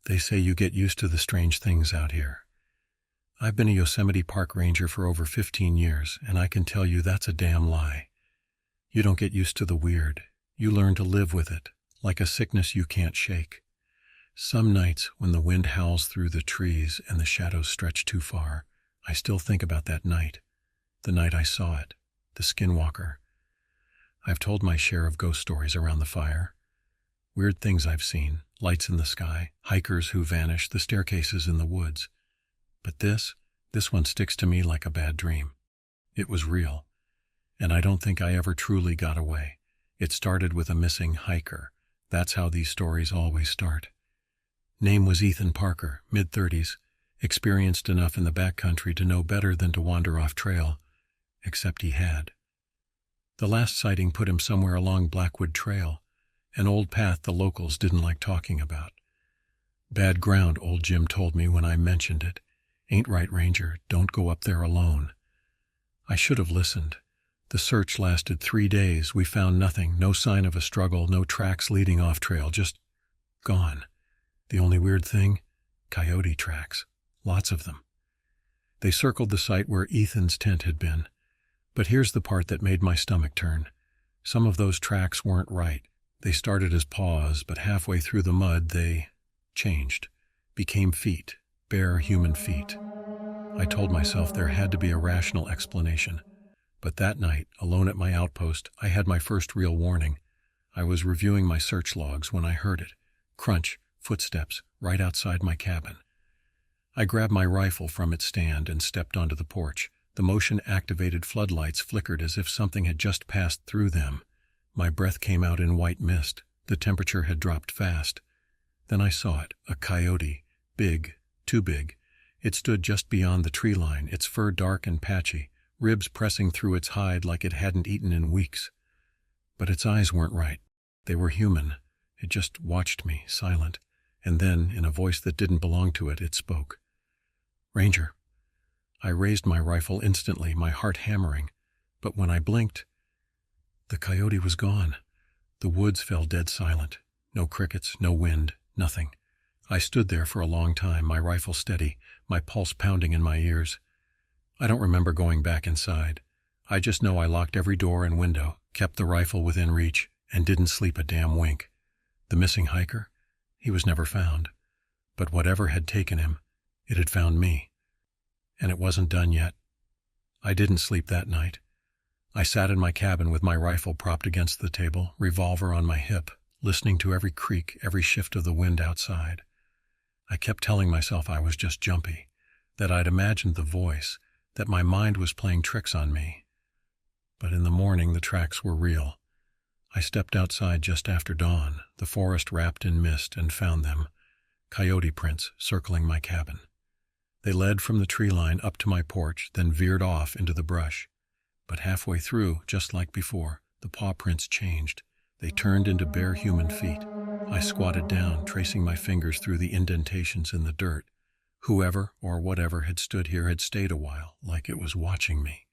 They say you get used to the strange things out here. I've been a Yosemite Park ranger for over 15 years, and I can tell you that's a damn lie. You don't get used to the weird. You learn to live with it, like a sickness you can't shake. Some nights, when the wind howls through the trees and the shadows stretch too far, I still think about that night. The night I saw it, the Skinwalker. I've told my share of ghost stories around the fire. Weird things I've seen, lights in the sky, hikers who vanish, the staircases in the woods. But this one sticks to me like a bad dream. It was real, and I don't think I ever truly got away. It started with a missing hiker. That's how these stories always start. Name was Ethan Parker, mid-30s, experienced enough in the backcountry to know better than to wander off trail, except he had. The last sighting put him somewhere along Blackwood Trail, an old path the locals didn't like talking about. Bad ground, old Jim told me when I mentioned it. Ain't right, Ranger, don't go up there alone. I should have listened. The search lasted 3 days. We found nothing, no sign of a struggle, no tracks leading off trail, just gone. The only weird thing? Coyote tracks. Lots of them. They circled the site where Ethan's tent had been. But here's the part that made my stomach turn. Some of those tracks weren't right. They started as paws, but halfway through the mud they changed, became feet, bare human feet. I told myself there had to be a rational explanation. But that night, alone at my outpost, I had my first real warning. I was reviewing my search logs when I heard it. Crunch, footsteps, right outside my cabin. I grabbed my rifle from its stand and stepped onto the porch. The motion-activated floodlights flickered as if something had just passed through them. My breath came out in white mist. The temperature had dropped fast. Then I saw it, a coyote, big, too big. It stood just beyond the tree line, its fur dark and patchy, ribs pressing through its hide like it hadn't eaten in weeks. But its eyes weren't right. They were human. It just watched me, silent. And then, in a voice that didn't belong to it, it spoke. "Ranger." I raised my rifle instantly, my heart hammering. But when I blinked, the coyote was gone. The woods fell dead silent. No crickets, no wind, nothing. I stood there for a long time, my rifle steady, my pulse pounding in my ears. I don't remember going back inside. I just know I locked every door and window, kept the rifle within reach, and didn't sleep a damn wink. The missing hiker? He was never found. But whatever had taken him, it had found me. And it wasn't done yet. I didn't sleep that night. I sat in my cabin with my rifle propped against the table, revolver on my hip, listening to every creak, every shift of the wind outside. I kept telling myself I was just jumpy, that I'd imagined the voice, that my mind was playing tricks on me. But in the morning the tracks were real. I stepped outside just after dawn, the forest wrapped in mist, and found them, coyote prints circling my cabin. They led from the tree line up to my porch, then veered off into the brush. But halfway through, just like before, the paw prints changed. They turned into bare human feet. I squatted down, tracing my fingers through the indentations in the dirt. Whoever or whatever had stood here had stayed a while, like it was watching me.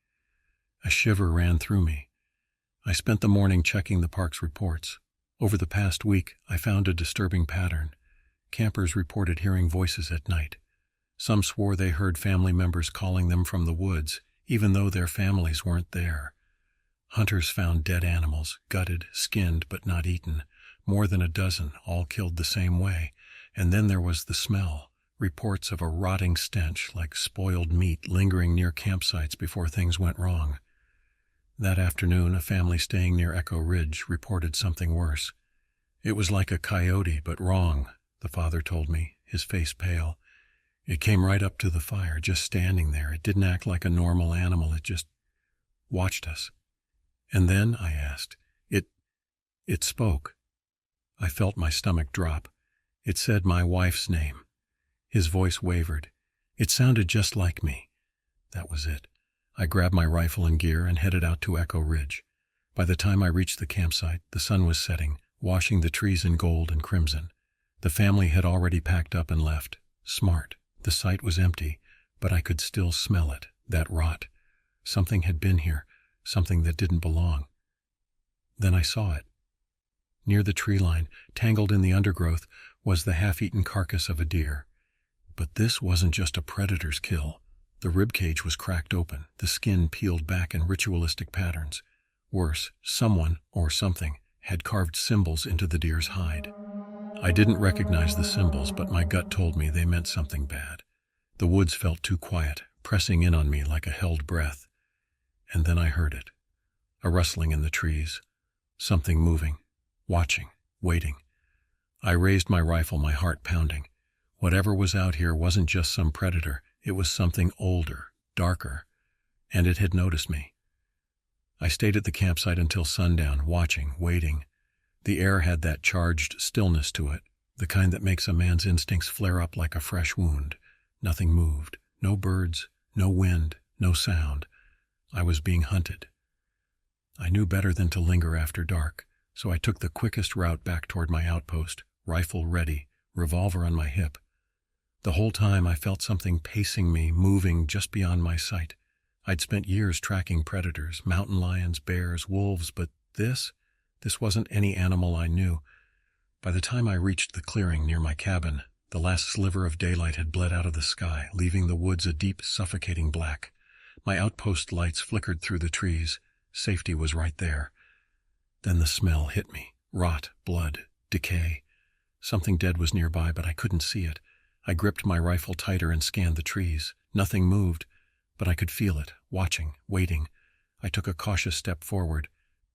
A shiver ran through me. I spent the morning checking the park's reports. Over the past week, I found a disturbing pattern. Campers reported hearing voices at night. Some swore they heard family members calling them from the woods, even though their families weren't there. Hunters found dead animals, gutted, skinned, but not eaten. More than a dozen, all killed the same way. And then there was the smell. Reports of a rotting stench, like spoiled meat, lingering near campsites before things went wrong. That afternoon, a family staying near Echo Ridge reported something worse. It was like a coyote, but wrong, the father told me, his face pale. It came right up to the fire, just standing there. It didn't act like a normal animal. It just watched us. And then, I asked, it spoke. I felt my stomach drop. It said my wife's name. His voice wavered. It sounded just like me. That was it. I grabbed my rifle and gear and headed out to Echo Ridge. By the time I reached the campsite, the sun was setting, washing the trees in gold and crimson. The family had already packed up and left. Smart. The site was empty, but I could still smell it, that rot. Something had been here, something that didn't belong. Then I saw it. Near the tree line, tangled in the undergrowth, was the half-eaten carcass of a deer. But this wasn't just a predator's kill. The ribcage was cracked open, the skin peeled back in ritualistic patterns. Worse, someone, or something, had carved symbols into the deer's hide. I didn't recognize the symbols, but my gut told me they meant something bad. The woods felt too quiet, pressing in on me like a held breath. And then I heard it. A rustling in the trees. Something moving, watching, waiting. I raised my rifle, my heart pounding. Whatever was out here wasn't just some predator. It was something older, darker, and it had noticed me. I stayed at the campsite until sundown, watching, waiting. The air had that charged stillness to it, the kind that makes a man's instincts flare up like a fresh wound. Nothing moved. No birds, no wind, no sound. I was being hunted. I knew better than to linger after dark, so I took the quickest route back toward my outpost, rifle ready, revolver on my hip. The whole time I felt something pacing me, moving just beyond my sight. I'd spent years tracking predators, mountain lions, bears, wolves, but this wasn't any animal I knew. By the time I reached the clearing near my cabin, the last sliver of daylight had bled out of the sky, leaving the woods a deep, suffocating black. My outpost lights flickered through the trees. Safety was right there. Then the smell hit me. Rot, blood, decay. Something dead was nearby, but I couldn't see it. I gripped my rifle tighter and scanned the trees. Nothing moved, but I could feel it, watching, waiting. I took a cautious step forward.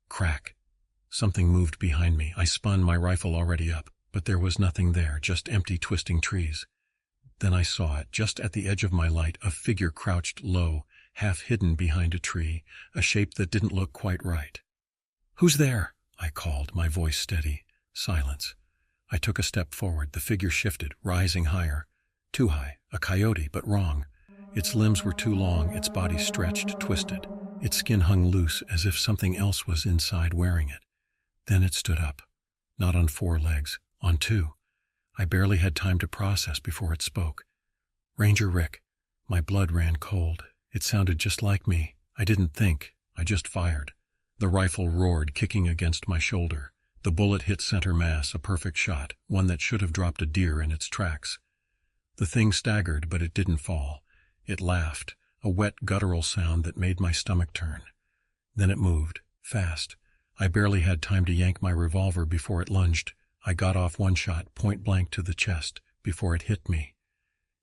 Crack. Something moved behind me. I spun, my rifle already up, but there was nothing there, just empty, twisting trees. Then I saw it, just at the edge of my light, a figure crouched low, half hidden behind a tree, a shape that didn't look quite right. "Who's there?" I called, my voice steady. Silence. I took a step forward. The figure shifted, rising higher. Too high, a coyote, but wrong. Its limbs were too long, its body stretched, twisted. Its skin hung loose, as if something else was inside wearing it. Then it stood up. Not on 4 legs, on 2. I barely had time to process before it spoke. "Ranger Rick." My blood ran cold. It sounded just like me. I didn't think. I just fired. The rifle roared, kicking against my shoulder. The bullet hit center mass, a perfect shot, one that should have dropped a deer in its tracks. The thing staggered, but it didn't fall. It laughed, a wet, guttural sound that made my stomach turn. Then it moved, fast. I barely had time to yank my revolver before it lunged. I got off one shot, point blank to the chest, before it hit me.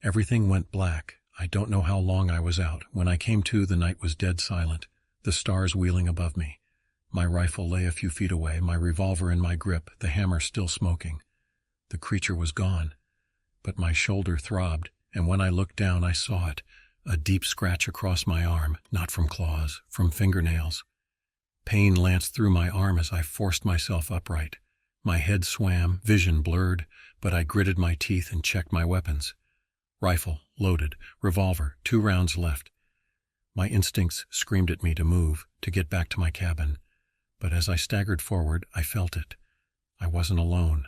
Everything went black. I don't know how long I was out. When I came to, the night was dead silent, the stars wheeling above me. My rifle lay a few feet away, my revolver in my grip, the hammer still smoking. The creature was gone, but my shoulder throbbed, and when I looked down I saw it, a deep scratch across my arm, not from claws, from fingernails. Pain lanced through my arm as I forced myself upright. My head swam, vision blurred, but I gritted my teeth and checked my weapons. Rifle, loaded, revolver, 2 rounds left. My instincts screamed at me to move, to get back to my cabin. But as I staggered forward, I felt it. I wasn't alone.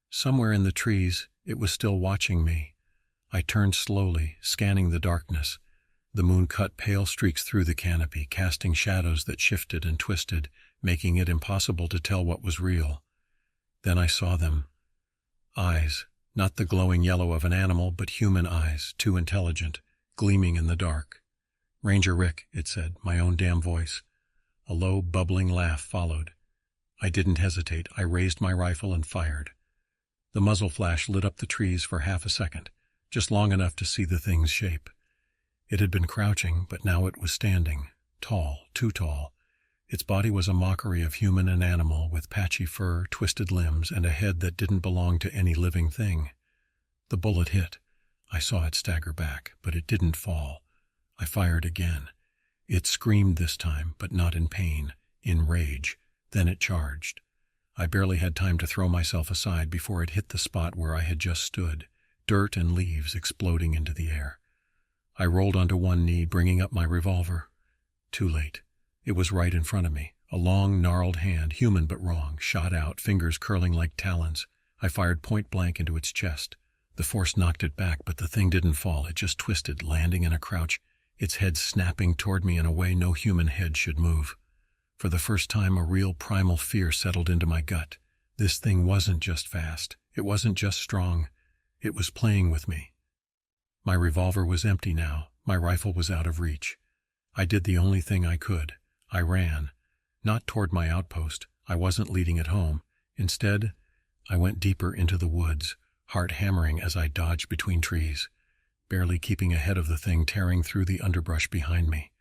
Somewhere in the trees, it was still watching me. I turned slowly, scanning the darkness. The moon cut pale streaks through the canopy, casting shadows that shifted and twisted, making it impossible to tell what was real. Then I saw them. Eyes, not the glowing yellow of an animal, but human eyes, too intelligent, gleaming in the dark. "Ranger Rick," it said, my own damn voice. A low, bubbling laugh followed. I didn't hesitate. I raised my rifle and fired. The muzzle flash lit up the trees for half a second, just long enough to see the thing's shape. It had been crouching, but now it was standing, tall, too tall. Its body was a mockery of human and animal, with patchy fur, twisted limbs, and a head that didn't belong to any living thing. The bullet hit. I saw it stagger back, but it didn't fall. I fired again. It screamed this time, but not in pain, in rage. Then it charged. I barely had time to throw myself aside before it hit the spot where I had just stood, dirt and leaves exploding into the air. I rolled onto one knee, bringing up my revolver. Too late. It was right in front of me. A long, gnarled hand, human but wrong, shot out, fingers curling like talons. I fired point blank into its chest. The force knocked it back, but the thing didn't fall. It just twisted, landing in a crouch, its head snapping toward me in a way no human head should move. For the first time, a real primal fear settled into my gut. This thing wasn't just fast. It wasn't just strong, it was playing with me. My revolver was empty now, my rifle was out of reach. I did the only thing I could. I ran. Not toward my outpost, I wasn't leading it home. Instead, I went deeper into the woods, heart hammering as I dodged between trees, barely keeping ahead of the thing tearing through the underbrush behind me.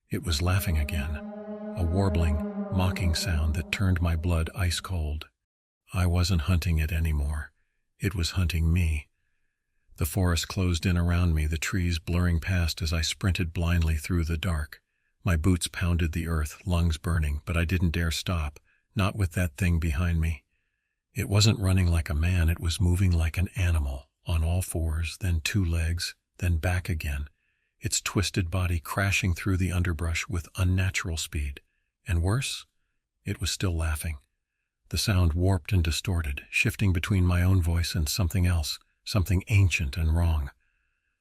It was laughing again, a warbling, mocking sound that turned my blood ice cold. I wasn't hunting it anymore. It was hunting me. The forest closed in around me, the trees blurring past as I sprinted blindly through the dark. My boots pounded the earth, lungs burning, but I didn't dare stop, not with that thing behind me. It wasn't running like a man, it was moving like an animal, on all fours, then two legs, then back again, its twisted body crashing through the underbrush with unnatural speed. And worse, it was still laughing. The sound warped and distorted, shifting between my own voice and something else, something ancient and wrong.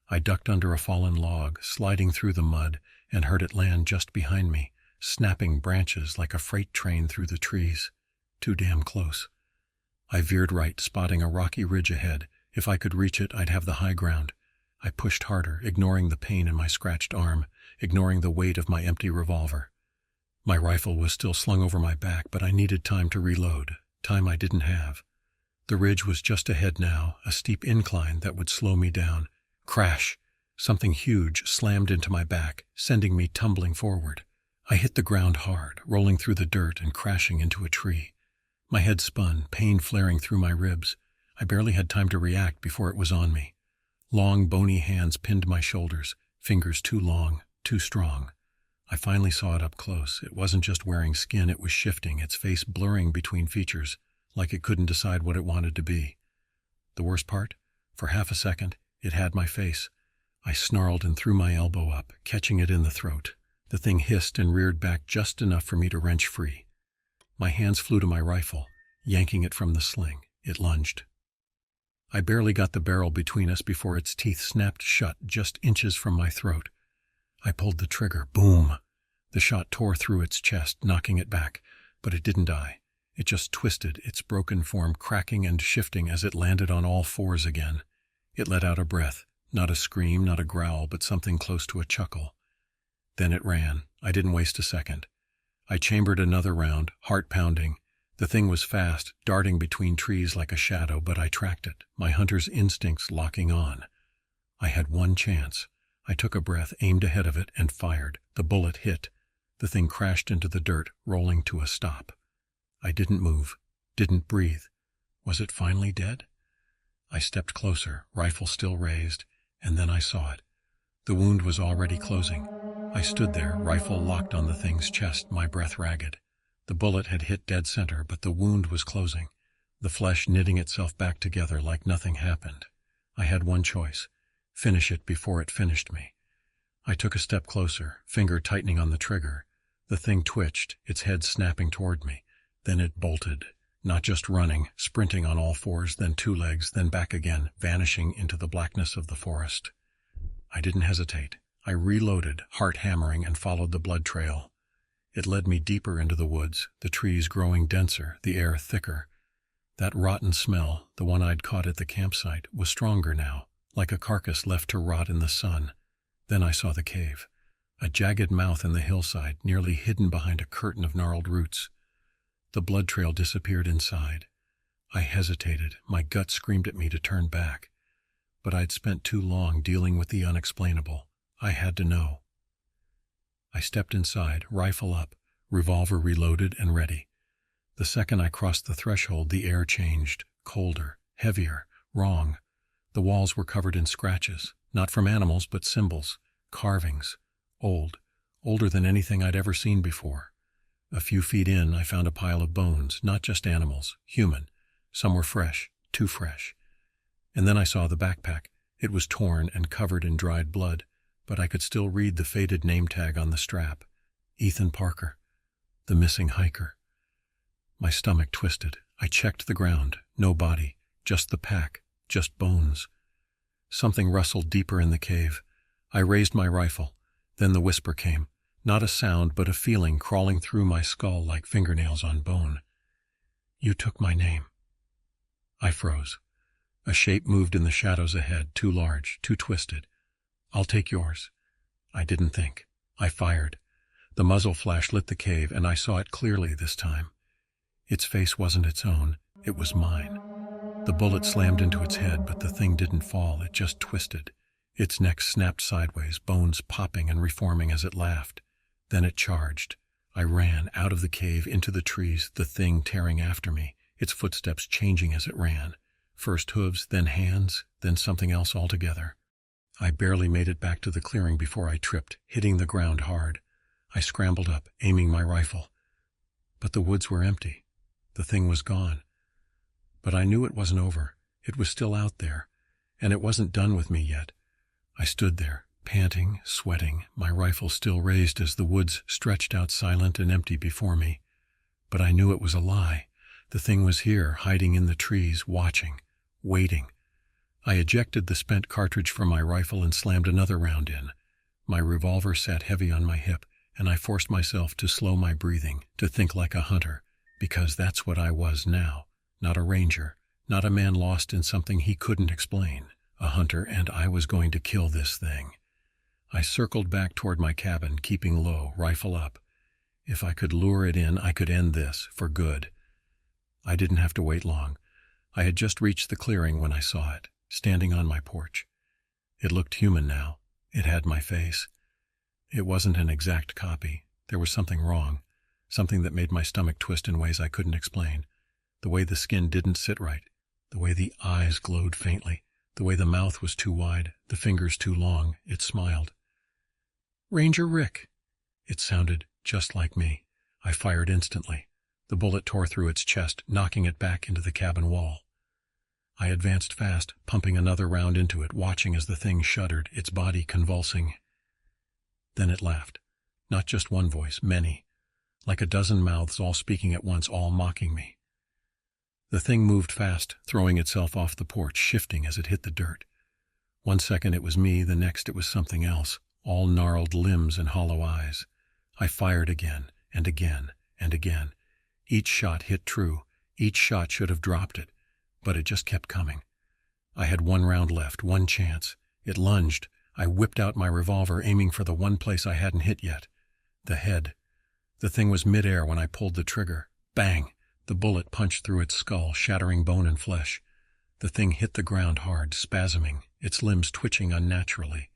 I ducked under a fallen log, sliding through the mud, and heard it land just behind me, snapping branches like a freight train through the trees. Too damn close. I veered right, spotting a rocky ridge ahead. If I could reach it, I'd have the high ground. I pushed harder, ignoring the pain in my scratched arm, ignoring the weight of my empty revolver. My rifle was still slung over my back, but I needed time to reload, time I didn't have. The ridge was just ahead now, a steep incline that would slow me down. Crash! Something huge slammed into my back, sending me tumbling forward. I hit the ground hard, rolling through the dirt and crashing into a tree. My head spun, pain flaring through my ribs. I barely had time to react before it was on me. Long, bony hands pinned my shoulders, fingers too long, too strong. I finally saw it up close. It wasn't just wearing skin, it was shifting, its face blurring between features, like it couldn't decide what it wanted to be. The worst part? For half a second, it had my face. I snarled and threw my elbow up, catching it in the throat. The thing hissed and reared back just enough for me to wrench free. My hands flew to my rifle, yanking it from the sling. It lunged. I barely got the barrel between us before its teeth snapped shut just inches from my throat. I pulled the trigger. Boom! The shot tore through its chest, knocking it back, but it didn't die. It just twisted, its broken form cracking and shifting as it landed on all fours again. It let out a breath, not a scream, not a growl, but something close to a chuckle. Then it ran. I didn't waste a second. I chambered another round, heart pounding. The thing was fast, darting between trees like a shadow, but I tracked it, my hunter's instincts locking on. I had one chance. I took a breath, aimed ahead of it, and fired. The bullet hit. The thing crashed into the dirt, rolling to a stop. I didn't move, didn't breathe. Was it finally dead? I stepped closer, rifle still raised, and then I saw it. The wound was already closing. I stood there, rifle locked on the thing's chest, my breath ragged. The bullet had hit dead center, but the wound was closing, the flesh knitting itself back together like nothing happened. I had one choice: finish it before it finished me. I took a step closer, finger tightening on the trigger. The thing twitched, its head snapping toward me. Then it bolted, not just running, sprinting on all fours, then two legs, then back again, vanishing into the blackness of the forest. I didn't hesitate. I reloaded, heart hammering, and followed the blood trail. It led me deeper into the woods, the trees growing denser, the air thicker. That rotten smell, the one I'd caught at the campsite, was stronger now, like a carcass left to rot in the sun. Then I saw the cave, a jagged mouth in the hillside, nearly hidden behind a curtain of gnarled roots. The blood trail disappeared inside. I hesitated, my gut screamed at me to turn back. But I'd spent too long dealing with the unexplainable. I had to know. I stepped inside, rifle up, revolver reloaded and ready. The second I crossed the threshold, the air changed, colder, heavier, wrong. The walls were covered in scratches, not from animals but symbols, carvings, older than anything I'd ever seen before. A few feet in, I found a pile of bones, not just animals, human. Some were fresh, too fresh. And then I saw the backpack. It was torn and covered in dried blood, but I could still read the faded name tag on the strap. Ethan Parker, the missing hiker. My stomach twisted. I checked the ground. No body, just the pack, just bones. Something rustled deeper in the cave. I raised my rifle. Then the whisper came. Not a sound, but a feeling crawling through my skull like fingernails on bone. You took my name. I froze. A shape moved in the shadows ahead, too large, too twisted. "I'll take yours." I didn't think. I fired. The muzzle flash lit the cave, and I saw it clearly this time. Its face wasn't its own, it was mine. The bullet slammed into its head, but the thing didn't fall, it just twisted. Its neck snapped sideways, bones popping and reforming as it laughed. Then it charged. I ran out of the cave into the trees, the thing tearing after me, its footsteps changing as it ran. First hooves, then hands, then something else altogether. I barely made it back to the clearing before I tripped, hitting the ground hard. I scrambled up, aiming my rifle. But the woods were empty. The thing was gone. But I knew it wasn't over. It was still out there, and it wasn't done with me yet. I stood there, panting, sweating, my rifle still raised as the woods stretched out silent and empty before me. But I knew it was a lie. The thing was here, hiding in the trees, watching, waiting. I ejected the spent cartridge from my rifle and slammed another round in. My revolver sat heavy on my hip, and I forced myself to slow my breathing, to think like a hunter, because that's what I was now. Not a ranger, not a man lost in something he couldn't explain. A hunter, and I was going to kill this thing. I circled back toward my cabin, keeping low, rifle up. If I could lure it in, I could end this, for good. I didn't have to wait long. I had just reached the clearing when I saw it, standing on my porch. It looked human now. It had my face. It wasn't an exact copy. There was something wrong, something that made my stomach twist in ways I couldn't explain. The way the skin didn't sit right, the way the eyes glowed faintly, the way the mouth was too wide, the fingers too long. It smiled. "Ranger Rick." It sounded just like me. I fired instantly. The bullet tore through its chest, knocking it back into the cabin wall. I advanced fast, pumping another round into it, watching as the thing shuddered, its body convulsing. Then it laughed. Not just one voice, many. Like a dozen mouths all speaking at once, all mocking me. The thing moved fast, throwing itself off the porch, shifting as it hit the dirt. One second it was me, the next it was something else, all gnarled limbs and hollow eyes. I fired again, and again, and again. Each shot hit true. Each shot should have dropped it, but it just kept coming. I had one round left, one chance. It lunged. I whipped out my revolver, aiming for the one place I hadn't hit yet. The head. The thing was midair when I pulled the trigger. Bang! The bullet punched through its skull, shattering bone and flesh. The thing hit the ground hard, spasming, its limbs twitching unnaturally.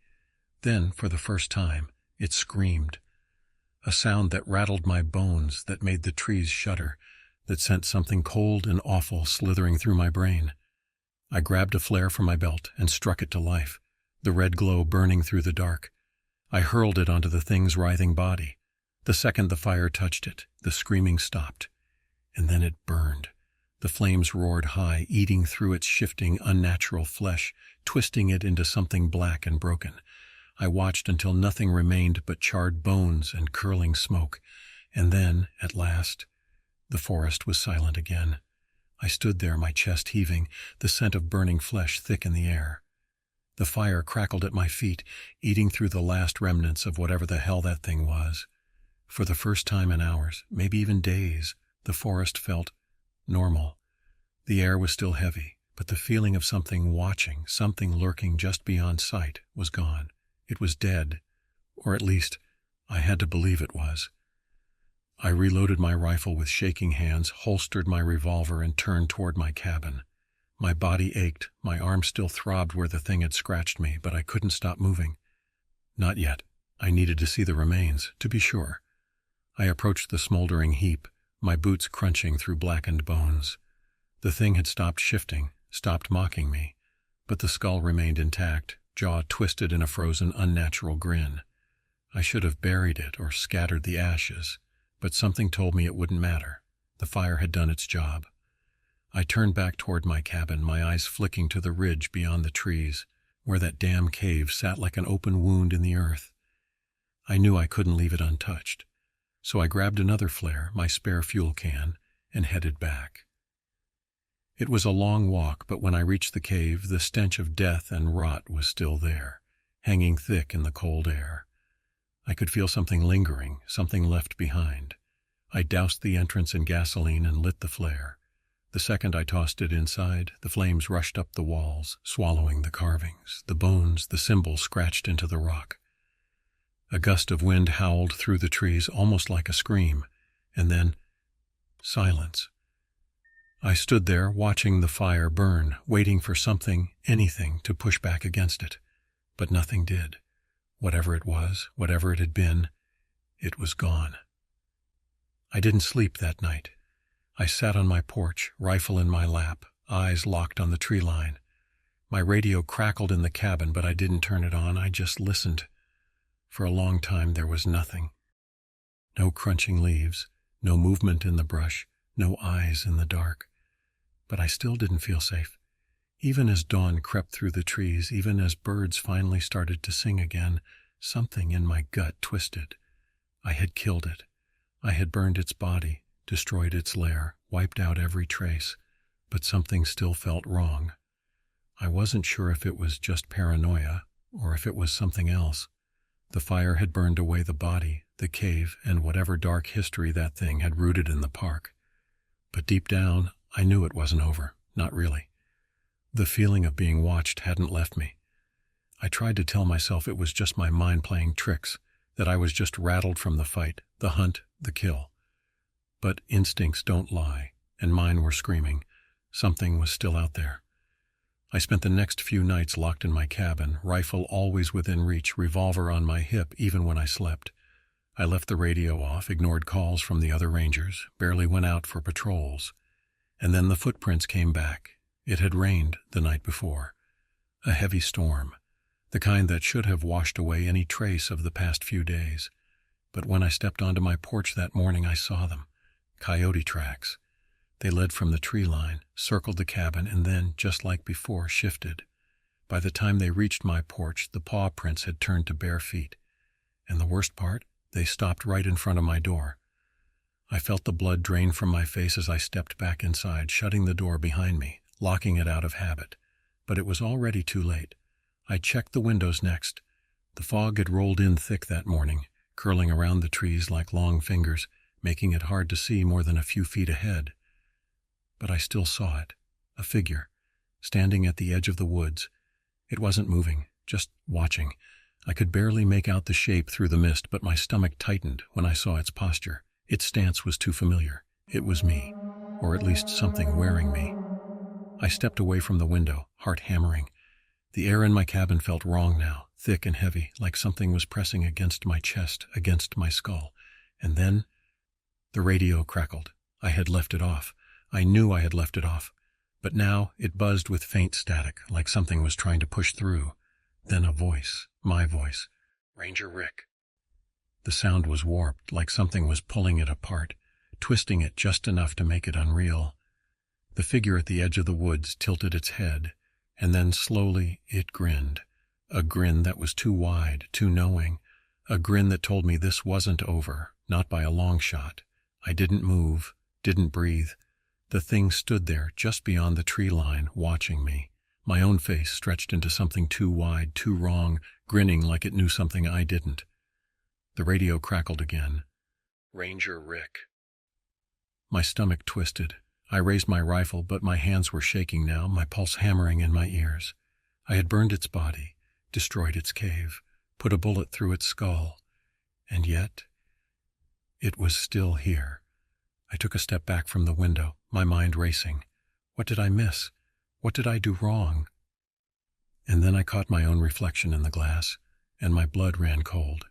Then, for the first time, it screamed. A sound that rattled my bones, that made the trees shudder, that sent something cold and awful slithering through my brain. I grabbed a flare from my belt and struck it to life, the red glow burning through the dark. I hurled it onto the thing's writhing body. The second the fire touched it, the screaming stopped. And then it burned. The flames roared high, eating through its shifting, unnatural flesh, twisting it into something black and broken. I watched until nothing remained but charred bones and curling smoke. And then, at last, the forest was silent again. I stood there, my chest heaving, the scent of burning flesh thick in the air. The fire crackled at my feet, eating through the last remnants of whatever the hell that thing was. For the first time in hours, maybe even days, the forest felt normal. The air was still heavy, but the feeling of something watching, something lurking just beyond sight, was gone. It was dead, or at least, I had to believe it was. I reloaded my rifle with shaking hands, holstered my revolver, and turned toward my cabin. My body ached, my arm still throbbed where the thing had scratched me, but I couldn't stop moving. Not yet. I needed to see the remains, to be sure. I approached the smoldering heap, my boots crunching through blackened bones. The thing had stopped shifting, stopped mocking me, but the skull remained intact, jaw twisted in a frozen, unnatural grin. I should have buried it or scattered the ashes, but something told me it wouldn't matter. The fire had done its job. I turned back toward my cabin, my eyes flicking to the ridge beyond the trees, where that damn cave sat like an open wound in the earth. I knew I couldn't leave it untouched, so I grabbed another flare, my spare fuel can, and headed back. It was a long walk, but when I reached the cave, the stench of death and rot was still there, hanging thick in the cold air. I could feel something lingering, something left behind. I doused the entrance in gasoline and lit the flare. The second I tossed it inside, the flames rushed up the walls, swallowing the carvings, the bones, the symbols scratched into the rock. A gust of wind howled through the trees, almost like a scream, and then silence. I stood there, watching the fire burn, waiting for something, anything, to push back against it. But nothing did. Whatever it was, whatever it had been, it was gone. I didn't sleep that night. I sat on my porch, rifle in my lap, eyes locked on the tree line. My radio crackled in the cabin, but I didn't turn it on. I just listened. For a long time there was nothing. No crunching leaves, no movement in the brush, no eyes in the dark. But I still didn't feel safe. Even as dawn crept through the trees, even as birds finally started to sing again, something in my gut twisted. I had killed it. I had burned its body, destroyed its lair, wiped out every trace, but something still felt wrong. I wasn't sure if it was just paranoia, or if it was something else. The fire had burned away the body, the cave, and whatever dark history that thing had rooted in the park. But deep down, I knew it wasn't over, not really. The feeling of being watched hadn't left me. I tried to tell myself it was just my mind playing tricks, that I was just rattled from the fight, the hunt, the kill. But instincts don't lie, and mine were screaming. Something was still out there. I spent the next few nights locked in my cabin, rifle always within reach, revolver on my hip even when I slept. I left the radio off, ignored calls from the other rangers, barely went out for patrols. And then the footprints came back. It had rained the night before. A heavy storm, the kind that should have washed away any trace of the past few days. But when I stepped onto my porch that morning, I saw them. Coyote tracks. They led from the tree line, circled the cabin, and then, just like before, shifted. By the time they reached my porch, the paw prints had turned to bare feet. And the worst part, they stopped right in front of my door. I felt the blood drain from my face as I stepped back inside, shutting the door behind me, locking it out of habit. But it was already too late. I checked the windows next. The fog had rolled in thick that morning, curling around the trees like long fingers, making it hard to see more than a few feet ahead. But I still saw it, a figure, standing at the edge of the woods. It wasn't moving, just watching. I could barely make out the shape through the mist, but my stomach tightened when I saw its posture. Its stance was too familiar. It was me, or at least something wearing me. I stepped away from the window, heart hammering. The air in my cabin felt wrong now, thick and heavy, like something was pressing against my chest, against my skull. And then the radio crackled. I had left it off. I knew I had left it off. But now it buzzed with faint static, like something was trying to push through. Then a voice, my voice. Ranger Rick. The sound was warped, like something was pulling it apart, twisting it just enough to make it unreal. The figure at the edge of the woods tilted its head, and then slowly it grinned. A grin that was too wide, too knowing. A grin that told me this wasn't over, not by a long shot. I didn't move, didn't breathe. The thing stood there, just beyond the tree line, watching me. My own face stretched into something too wide, too wrong, grinning like it knew something I didn't. The radio crackled again. Ranger Rick. My stomach twisted. I raised my rifle, but my hands were shaking now, my pulse hammering in my ears. I had burned its body, destroyed its cave, put a bullet through its skull. And yet, it was still here. I took a step back from the window, my mind racing. What did I miss? What did I do wrong? And then I caught my own reflection in the glass, and my blood ran cold.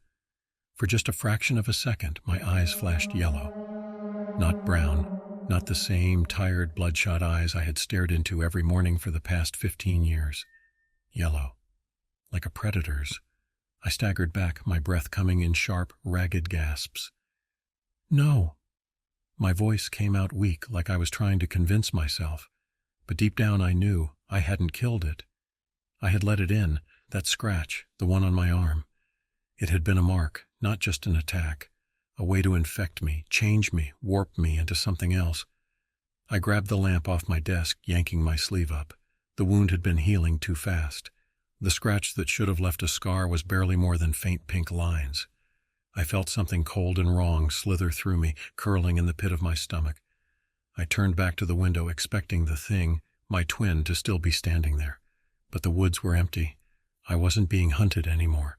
For just a fraction of a second, my eyes flashed yellow. Not brown, not the same tired, bloodshot eyes I had stared into every morning for the past 15 years. Yellow, like a predator's. I staggered back, my breath coming in sharp, ragged gasps. No! My voice came out weak, like I was trying to convince myself. But deep down I knew I hadn't killed it. I had let it in, that scratch, the one on my arm. It had been a mark, not just an attack, a way to infect me, change me, warp me into something else. I grabbed the lamp off my desk, yanking my sleeve up. The wound had been healing too fast. The scratch that should have left a scar was barely more than faint pink lines. I felt something cold and wrong slither through me, curling in the pit of my stomach. I turned back to the window expecting the thing, my twin, to still be standing there. But the woods were empty. I wasn't being hunted anymore,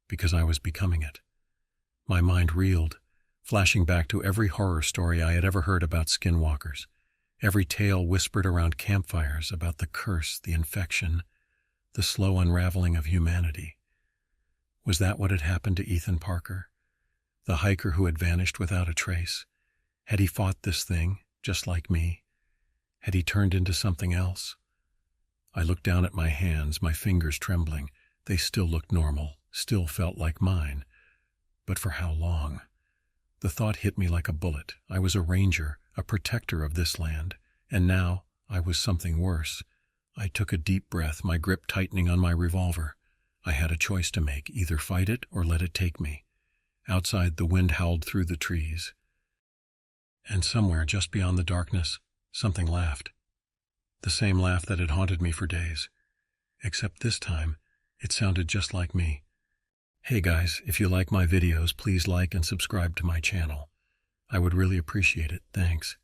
because I was becoming it. My mind reeled, flashing back to every horror story I had ever heard about skinwalkers, every tale whispered around campfires about the curse, the infection, the slow unraveling of humanity. Was that what had happened to Ethan Parker, the hiker who had vanished without a trace? Had he fought this thing, just like me? Had he turned into something else? I looked down at my hands, my fingers trembling. They still looked normal, still felt like mine. But for how long? The thought hit me like a bullet. I was a ranger, a protector of this land, and now I was something worse. I took a deep breath, my grip tightening on my revolver. I had a choice to make, either fight it or let it take me. Outside, the wind howled through the trees. And somewhere just beyond the darkness, something laughed. The same laugh that had haunted me for days. Except this time, it sounded just like me. Hey guys, if you like my videos, please like and subscribe to my channel. I would really appreciate it. Thanks.